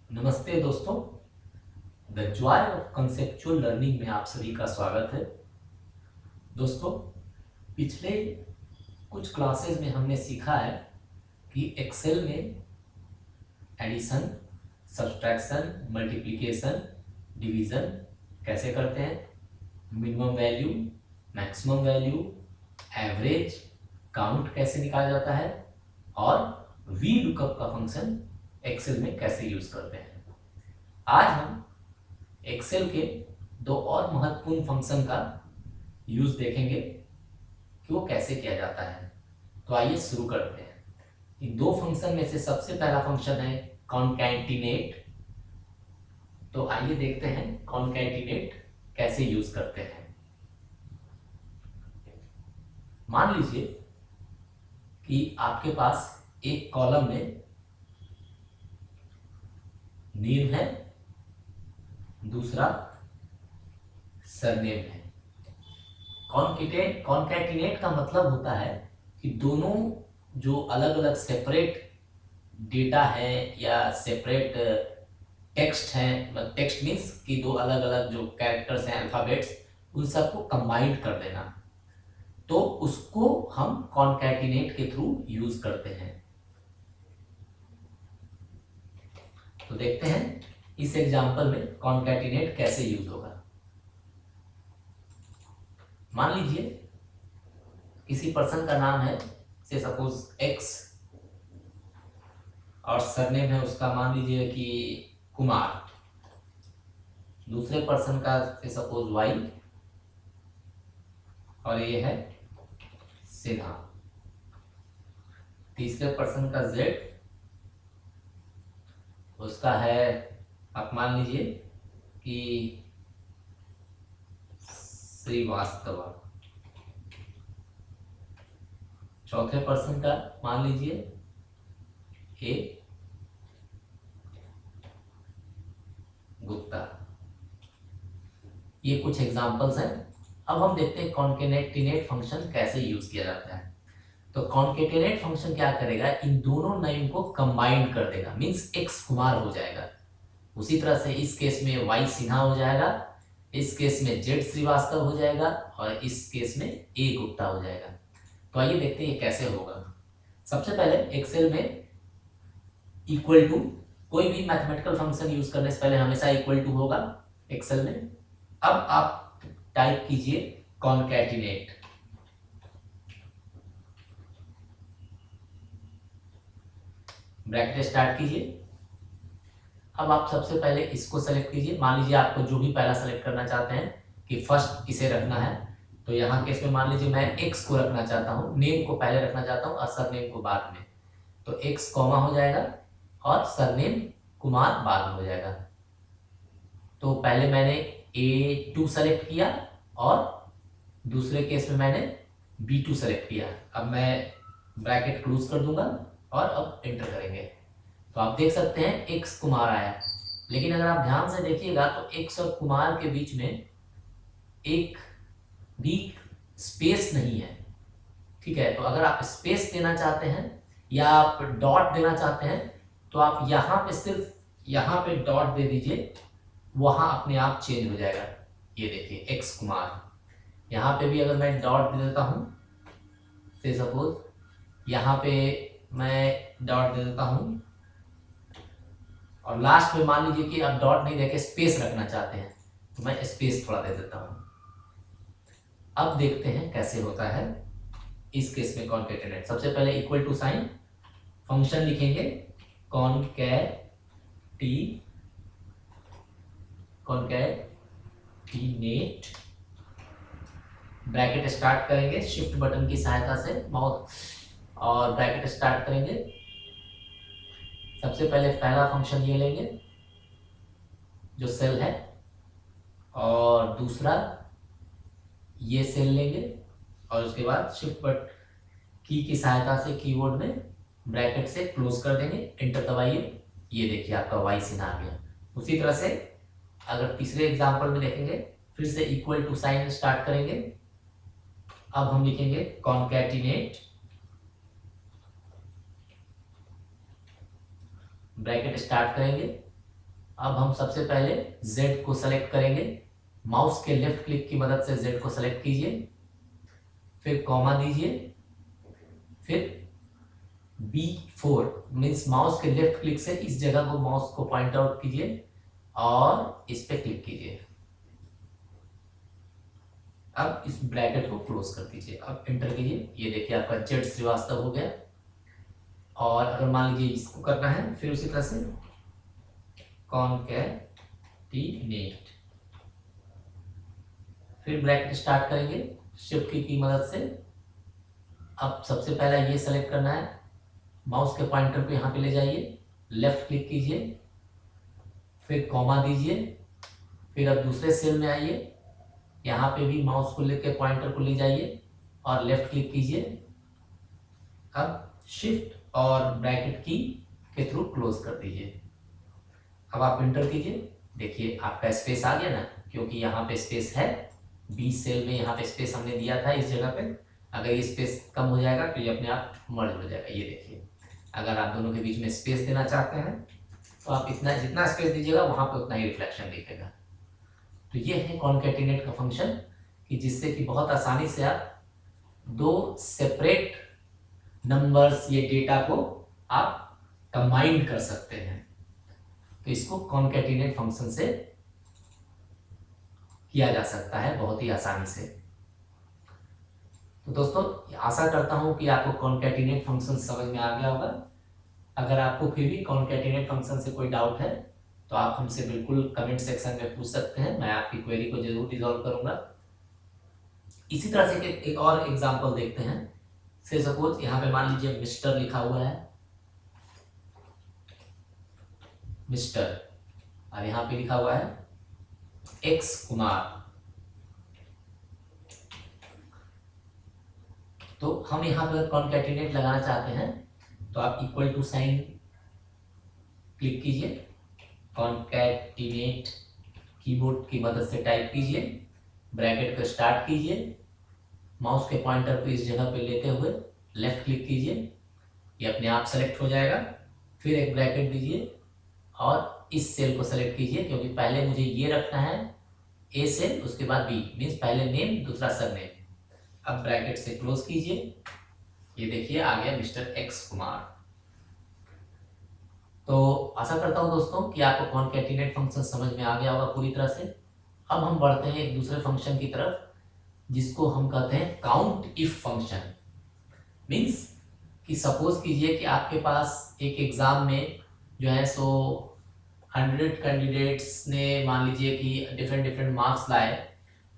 नमस्ते दोस्तों। The Joy of conceptual learning में आप सभी का स्वागत है। दोस्तों, पिछले कुछ क्लासेस में हमने सीखा है कि एक्सेल में एडिशन, सब्सट्रैक्शन, मल्टीप्लिकेशन, डिवीजन कैसे करते हैं, minimum value, maximum value, average, count कैसे निकाला जाता है और वी लुकअप का फंक्शन एक्सेल में कैसे यूज करते हैं। आज हम एक्सेल के दो और महत्वपूर्ण फंक्शन का यूज देखेंगे कि वो कैसे किया जाता है। तो आइए शुरू करते हैं। इन दो फंक्शन में से सबसे पहला फंक्शन है कॉन्कैटिनेट। तो आइए देखते हैं कॉन्कैटिनेट कैसे यूज करते हैं। मान लीजिए कि आपके पास एक कॉलम में नेम है, दूसरा सरनेम है। कॉन्कैटिनेट का मतलब होता है कि दोनों जो अलग अलग सेपरेट डेटा है या सेपरेट टेक्स्ट है, मतलब टेक्स्ट मीन्स कि दो अलग अलग जो कैरेक्टर्स हैं, अल्फाबेट्स, उन सबको कंबाइंड कर देना, तो उसको हम कॉन्कैटिनेट के थ्रू यूज करते हैं। तो देखते हैं इस एग्जांपल में कॉन्कैटिनेट कैसे यूज होगा। मान लीजिए किसी पर्सन का नाम है, से सपोज एक्स, और सरनेम है उसका मान लीजिए कि कुमार। दूसरे पर्सन का से सपोज वाई और ये है सिन्हा। तीसरे पर्सन का जेड, उसका है, आप मान लीजिए कि श्रीवास्तव। चौथे पर्सन का मान लीजिए ए गुप्ता। ये कुछ एग्जांपल्स हैं। अब हम देखते हैं कॉन्कैटिनेट फंक्शन कैसे यूज किया जाता है। तो कॉन्कैटिनेट फंक्शन क्या करेगा, इन दोनों नेम को कंबाइंड कर देगा, मींस एक्स कुमार हो जाएगा। उसी तरह से इस केस में वाई सिन्हा हो जाएगा, इस केस में जेड श्रीवास्तव हो जाएगा और इस केस में ए गुप्ता हो जाएगा। तो आइए देखते हैं ये कैसे होगा। सबसे पहले एक्सेल में इक्वल टू, कोई भी मैथमेटिकल फंक्शन यूज करने से पहले हमेशा इक्वल टू होगा एक्सेल में। अब आप टाइप कीजिए कॉन्कैटिनेट। ब्रैकेट स्टार्ट कीजिए। अब आप सबसे पहले इसको सेलेक्ट कीजिए। मान लीजिए आपको जो भी पहला सेलेक्ट करना चाहते हैं कि फर्स्ट इसे रखना है, तो यहाँ केस में मान लीजिए मैं एक्स को रखना चाहता हूँ, नेम को पहले रखना चाहता हूँ और सरनेम को बाद में। तो एक्स कॉमा हो जाएगा और सरनेम कुमार बाद में हो जाएगा। तो पहले मैंने A2 सेलेक्ट किया और दूसरे केस में मैंने B2 सेलेक्ट किया। अब मैं ब्रैकेट क्लोज कर दूंगा और अब एंटर करेंगे। तो आप देख सकते हैं एक्स कुमार आया, लेकिन अगर आप ध्यान से देखिएगा तो एक्स और कुमार के बीच में एक भी स्पेस नहीं है। ठीक है, तो अगर आप स्पेस देना चाहते हैं या आप डॉट देना चाहते हैं तो आप यहाँ पे सिर्फ यहाँ पे डॉट दे दीजिए, वहां अपने आप चेंज हो जाएगा। ये देखिए एक्स कुमार, यहाँ पे भी अगर मैं डॉट दे देता हूँ, से सपोज यहाँ पे मैं डॉट दे देता हूँ और लास्ट में मान लीजिए कि आप डॉट नहीं देके स्पेस रखना चाहते हैं, तो मैं स्पेस थोड़ा दे देता हूँ। अब देखते हैं कैसे होता है इस केस में कॉन्कैटिनेट। सबसे पहले इक्वल टू साइन, फंक्शन लिखेंगे कॉन्कैटिनेट, ब्रैकेट स्टार्ट करेंगे शिफ्ट बटन की सहायता से माउस, और ब्रैकेट स्टार्ट करेंगे। सबसे पहले पहला फंक्शन ये लेंगे जो सेल है, और दूसरा ये सेल लेंगे और उसके बाद शिफ्ट बट की सहायता से कीबोर्ड में ब्रैकेट से क्लोज कर देंगे, एंटर दबाइए। ये देखिए आपका वाई सिन्हा आ गया। उसी तरह से अगर तीसरे एग्जांपल में देखेंगे, फिर से इक्वल टू साइन स्टार्ट करेंगे। अब हम लिखेंगे कॉन्कैटिनेट, ब्रैकेट स्टार्ट करेंगे अब हम सबसे पहले Z को सेलेक्ट करेंगे, माउस के लेफ्ट क्लिक की मदद से Z को सेलेक्ट कीजिए, फिर कॉमा दीजिए, फिर B4 मीन्स माउस के लेफ्ट क्लिक से इस जगह को माउस को पॉइंट आउट कीजिए और इस पे क्लिक कीजिए। अब इस ब्रैकेट को क्लोज कर दीजिए, अब एंटर कीजिए। ये देखिए आपका Z श्रीवास्तव हो गया। और अगर मान लीजिए इसको करना है, फिर उसी तरह से कॉन्कैटिनेट, फिर ब्रैकेट स्टार्ट करेंगे शिफ्ट की मदद से। अब सबसे पहला ये सेलेक्ट करना है, माउस के पॉइंटर को यहाँ पे ले जाइए, लेफ्ट क्लिक कीजिए, फिर कॉमा दीजिए, फिर अब दूसरे सेल में आइए, यहाँ पे भी माउस को लेके पॉइंटर को ले जाइए और लेफ्ट क्लिक कीजिए। अब शिफ्ट और ब्रैकेट की के थ्रू क्लोज कर दीजिए। अब आप एंटर कीजिए, देखिए आपका स्पेस आ गया ना, क्योंकि यहाँ पे स्पेस है, 20 सेल में यहाँ पे स्पेस हमने दिया था इस जगह पे। अगर ये स्पेस कम हो जाएगा तो ये अपने आप मर्ज हो जाएगा। ये देखिए, अगर आप दोनों के बीच में स्पेस देना चाहते हैं तो आप इतना जितना स्पेस दीजिएगा वहां पे उतना ही रिफ्लेक्शन दिखेगा। तो ये है कॉन्कैटिनेट का फंक्शन, कि जिससे कि बहुत आसानी से आप दो सेपरेट नंबर्स ये डेटा को आप कंबाइन कर सकते हैं। तो इसको कॉन्कैटिनेट फंक्शन से किया जा सकता है बहुत ही आसानी से। तो दोस्तों आशा करता हूं कि आपको कॉन्कैटिनेट फंक्शन समझ में आ गया होगा। अगर आपको फिर भी कॉन्कैटिनेट फंक्शन से कोई डाउट है तो आप हमसे बिल्कुल कमेंट सेक्शन में पूछ सकते हैं, मैं आपकी क्वेरी को जरूर रिजॉल्व करूंगा। इसी तरह से एक और एग्जांपल देखते हैं। से सपोज यहाँ पे मान लीजिए मिस्टर लिखा हुआ है, मिस्टर, और यहाँ पे लिखा हुआ है एक्स कुमार। तो हम यहाँ पर कॉन्कैटिनेट लगाना चाहते हैं तो आप इक्वल टू साइन क्लिक कीजिए, कॉन्कैटिनेट कीबोर्ड की मदद से टाइप कीजिए, ब्रैकेट को स्टार्ट कीजिए, माउस के पॉइंटर को इस जगह पे लेते हुए लेफ्ट क्लिक कीजिए, ये अपने आप सेलेक्ट हो जाएगा। फिर एक ब्रैकेट दीजिए और इस सेल को सेलेक्ट कीजिए, क्योंकि पहले मुझे ये रखना है ए सेल, उसके बाद बी, मीन्स पहले नेम दूसरा सरनेम। अब ब्रैकेट से क्लोज कीजिए, ये देखिए आ गया मिस्टर एक्स कुमार। तो आशा करता हूं दोस्तों कि आपको कॉन्कैटिनेट फंक्शन समझ में आ गया होगा पूरी तरह से। अब हम बढ़ते हैं एक दूसरे फंक्शन की तरफ, जिसको हम कहते हैं काउंट इफ फंक्शन। मीन्स कि सपोज कीजिए कि आपके पास एक एग्जाम में जो है सो 100 कैंडिडेट्स ने मान लीजिए कि डिफरेंट मार्क्स लाए,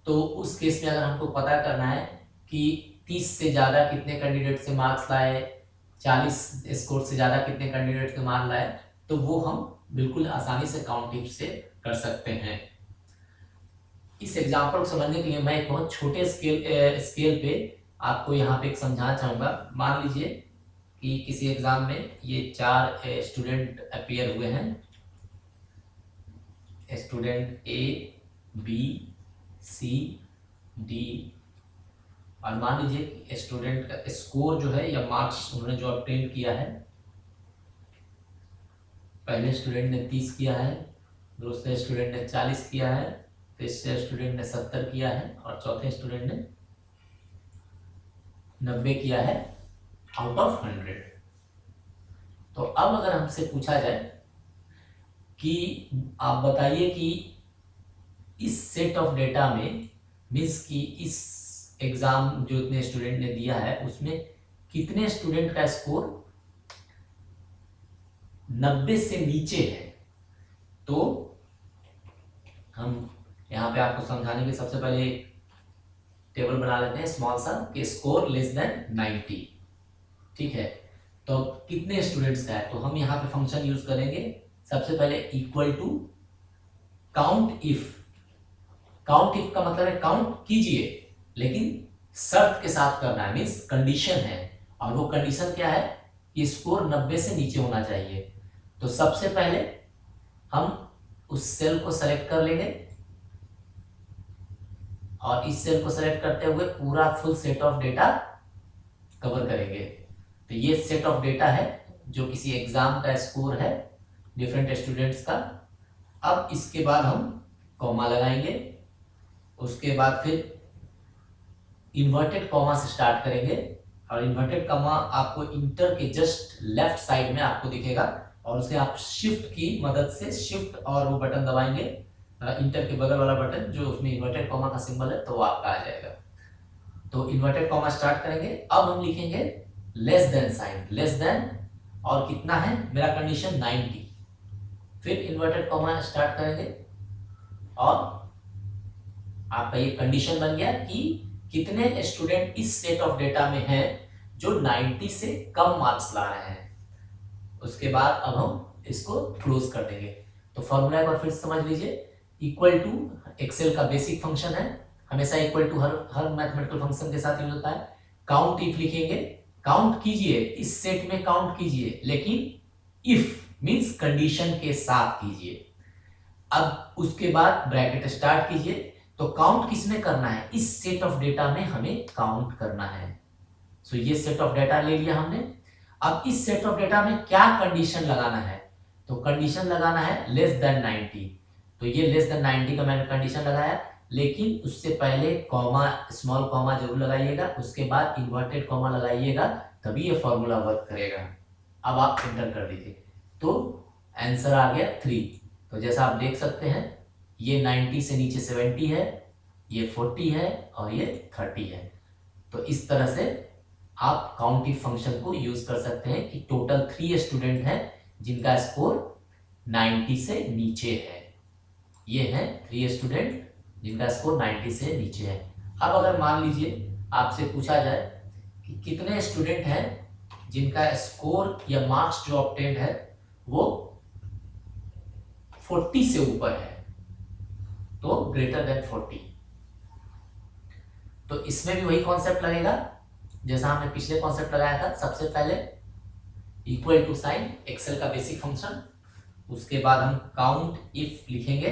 तो उस केस में अगर हमको पता करना है कि 30 से ज़्यादा कितने कैंडिडेट से मार्क्स लाए, 40 स्कोर से ज़्यादा कितने कैंडिडेट से मार्क्स लाए, तो वो हम बिल्कुल आसानी से काउंट इफ से कर सकते हैं। इस एग्जाम्पल को समझने के लिए मैं एक बहुत छोटे स्केल पे आपको यहाँ पे एक समझाना चाहूँगा। मान लीजिए कि किसी एग्जाम में ये 4 स्टूडेंट अपीयर हुए हैं, स्टूडेंट ए, बी, सी, डी, और मान लीजिए कि स्टूडेंट का स्कोर जो है या मार्क्स उन्होंने जो ऑब्टेन किया है, पहले स्टूडेंट ने 30 किया है, दूसरे स्टूडेंट ने 40 किया है, तीसरे स्टूडेंट ने 70 किया है और चौथे स्टूडेंट ने 90 किया है आउट ऑफ 100। तो अब अगर हमसे पूछा जाए कि आप बताइए कि इस सेट ऑफ डेटा में, मीन्स कि इस एग्जाम जो इतने स्टूडेंट ने दिया है उसमें कितने स्टूडेंट का स्कोर 90 से नीचे है, तो हम यहाँ पे आपको समझाने के सबसे पहले टेबल बना लेते हैं स्मॉल सा, कि स्कोर लेस देन 90। ठीक है, तो कितने स्टूडेंट्स का है, तो हम यहाँ पे फंक्शन यूज करेंगे सबसे पहले equal to count if. Count if का मतलब है काउंट कीजिए, लेकिन शर्त के साथ करना है, मीन्स कंडीशन है, और वो कंडीशन क्या है कि स्कोर 90 से नीचे होना चाहिए। तो सबसे पहले हम उस सेल को सेलेक्ट कर लेंगे और इस सेल को सेलेक्ट करते हुए पूरा full set of data cover करेंगे। तो ये सेट ऑफ डेटा है जो किसी एग्जाम का स्कोर है डिफरेंट स्टूडेंट्स का, अब इसके बाद हम कॉमा लगाएंगे, उसके बाद फिर इन्वर्टेड कॉमा से स्टार्ट करेंगे और इन्वर्टेड कॉमा आपको इंटर के जस्ट लेफ्ट साइड में आपको दिखेगा और उसे आप शिफ्ट की मदद से शिफ्ट और वो बटन दबाएंगे, इंटर के बगल वाला बटन जो उसमें इन्वर्टेड कॉमा का सिंबल है तो वो आपका आ जाएगा। तो इन्वर्टेड कॉमा स्टार्ट करेंगे। अब हम लिखेंगे less than sign, less than और कितना है मेरा कंडीशन 90, फिर इन्वर्टेड कॉमा स्टार्ट करेंगे और आपका ये कंडीशन बन गया कि कितने स्टूडेंट इस सेट ऑफ डेटा में हैं जो 90 से कम मार्क्स ला रहे हैं। उसके बाद अब हम इसको क्लोज कर देंगे। तो फॉर्मूला एक बार फिर समझ लीजिए, इक्वल टू एक्सेल का बेसिक फंक्शन है, हमेशा इक्वल टू हर मैथमेटिकल फंक्शन के साथ यूज होता है। काउंट इफ लिखेंगे, काउंट कीजिए इस सेट में काउंट कीजिए, लेकिन इफ मींस कंडीशन के साथ कीजिए। अब उसके बाद ब्रैकेट स्टार्ट कीजिए। तो काउंट किसमें करना है, इस सेट ऑफ डेटा में हमें काउंट करना है। सो ये सेट ऑफ डेटा ले लिया हमने। अब इस सेट ऑफ डेटा में क्या कंडीशन लगाना है, तो कंडीशन लगाना है लेस देन 90। तो ये लेस देन 90 का मैंने कंडीशन लगाया, लेकिन उससे पहले कॉमा, स्मॉल कॉमा जरूर लगाइएगा, उसके बाद इन्वर्टेड कॉमा लगाइएगा, तभी ये फॉर्मूला वर्क करेगा। अब आप एंटर कर दीजिए तो आंसर आ गया 3। तो जैसा आप देख सकते हैं ये 90 से नीचे 70 है, ये 40 है और ये 30 है। तो इस तरह से आप काउंट इफ फंक्शन को यूज कर सकते हैं कि टोटल 3 स्टूडेंट हैं जिनका स्कोर 90 से नीचे है। ये हैं 3 स्टूडेंट जिनका स्कोर 90 से नीचे है। अब अगर मान लीजिए आपसे पूछा जाए कि कितने स्टूडेंट हैं जिनका स्कोर या मार्क्स जो ऑब्टेन्ड है वो 40 से ऊपर है, तो ग्रेटर देन 40। तो इसमें भी वही कॉन्सेप्ट लगेगा जैसा हमने पिछले कॉन्सेप्ट लगाया था। सबसे पहले इक्वल टू साइन, एक्सेल का बेसिक फंक्शन, उसके बाद हम काउंट इफ लिखेंगे।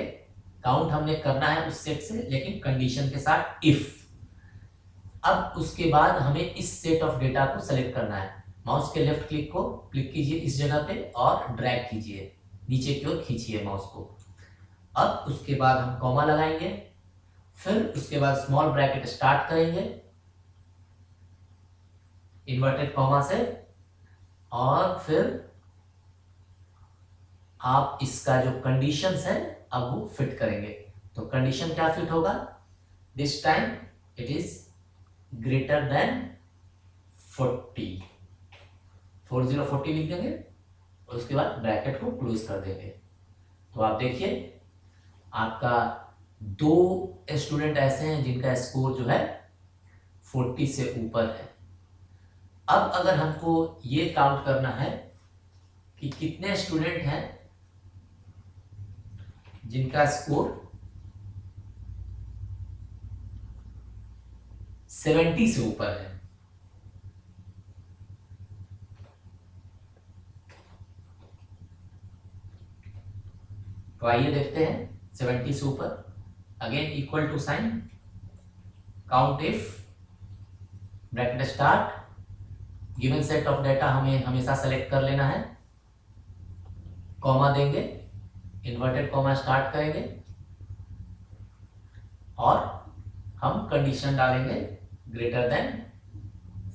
काउंट हमने करना है उस सेट से, लेकिन कंडीशन के साथ इफ। अब उसके बाद हमें इस सेट ऑफ डेटा को सेलेक्ट करना है। माउस के लेफ्ट क्लिक को क्लिक कीजिए इस जगह पे और ड्रैग कीजिए, नीचे की ओर खींचिए माउस को। अब उसके बाद हम कॉमा लगाएंगे, फिर उसके बाद स्मॉल ब्रैकेट स्टार्ट करेंगे इन्वर्टेड कॉमा से, और फिर आप इसका जो कंडीशंस है अब वो फिट करेंगे। तो कंडीशन क्या फिट होगा, this time it is greater than 40, 40 लिख देंगे, उसके बाद ब्रैकेट को क्लोज कर देंगे। तो आप देखिए आपका 2 स्टूडेंट ऐसे हैं जिनका स्कोर जो है 40 से ऊपर है। अब अगर हमको ये काउंट करना है कि कितने स्टूडेंट हैं जिनका स्कोर 70 से ऊपर है, तो आइए देखते हैं 70 से ऊपर। Again equal to sign, count if, bracket start, given set of data हमें हमेशा सेलेक्ट कर लेना है, कॉमा देंगे, इन्वर्टेड कॉमा स्टार्ट करेंगे और हम कंडीशन डालेंगे ग्रेटर देन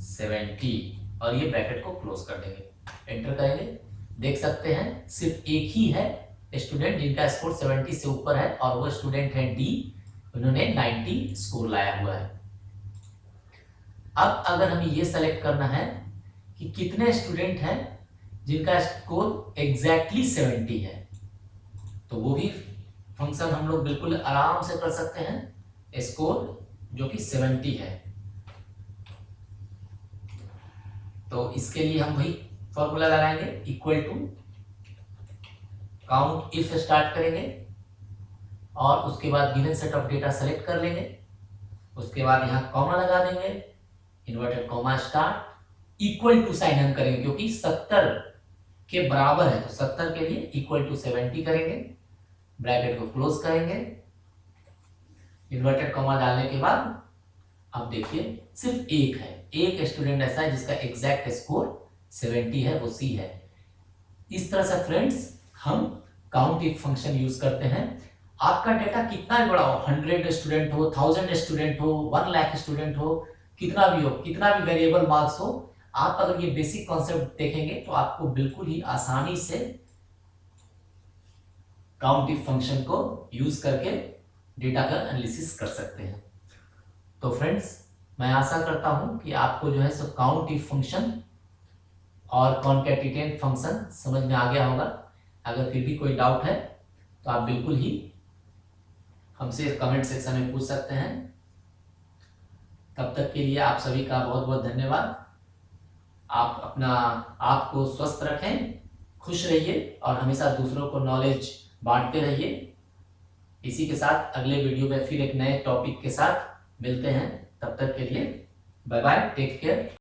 70 और ये ब्रैकेट को क्लोज कर देंगे, एंटर करेंगे। देख सकते हैं सिर्फ एक ही है स्टूडेंट जिनका स्कोर 70 से ऊपर है और वो स्टूडेंट है डी, उन्होंने 90 स्कोर लाया हुआ है। अब अगर हमें ये सेलेक्ट करना है कि कितने स्टूडेंट हैं जिनका स्कोर एग्जैक्टली 70 है, तो वो भी फंक्शन हम लोग बिल्कुल आराम से कर सकते हैं, स्कोर जो कि 70 है। तो इसके लिए हम वही फॉर्मूला लगाएंगे, equal to count if start करेंगे और उसके बाद given set of data select कर लेंगे, उसके बाद यहाँ कॉमा लगा देंगे, inverted comma start, equal to sign हम करेंगे क्योंकि 70 के बराबर है, तो 70 के लिए इक्वल टू 70 करेंगे, ब्रैकेट को क्लोज करेंगे, इन्वर्टेड कॉमा डालने के बाद अब देखिए सिर्फ एक है, एक स्टूडेंट ऐसा है जिसका एग्जैक्ट स्कोर 70 है, वो सी है। इस तरह से फ्रेंड्स हम काउंट इफ फंक्शन यूज करते हैं। आपका डेटा कितना भी बड़ा हो, 100 स्टूडेंट हो, 1000 स्टूडेंट हो, 1 लाख स्टूडेंट हो, कितना भी हो, कितना भी वेरिएबल मार्क्स हो, आप अगर ये बेसिक कॉन्सेप्ट देखेंगे तो आपको बिल्कुल ही आसानी से काउंट इफ फंक्शन को यूज करके डेटा का एनालिसिस कर सकते हैं। तो फ्रेंड्स, मैं आशा करता हूं कि आपको जो है सो काउंट इफ फंक्शन और कॉनकैटिनेट फंक्शन समझ में आ गया होगा। अगर फिर भी कोई डाउट है तो आप बिल्कुल ही हमसे कमेंट सेक्शन में पूछ सकते हैं। तब तक के लिए आप सभी का बहुत बहुत धन्यवाद। आप अपना आप को स्वस्थ रखें, खुश रहिए और हमेशा दूसरों को नॉलेज बांटते रहिए। इसी के साथ अगले वीडियो में फिर एक नए टॉपिक के साथ मिलते हैं। तब तक के लिए बाय बाय, टेक केयर।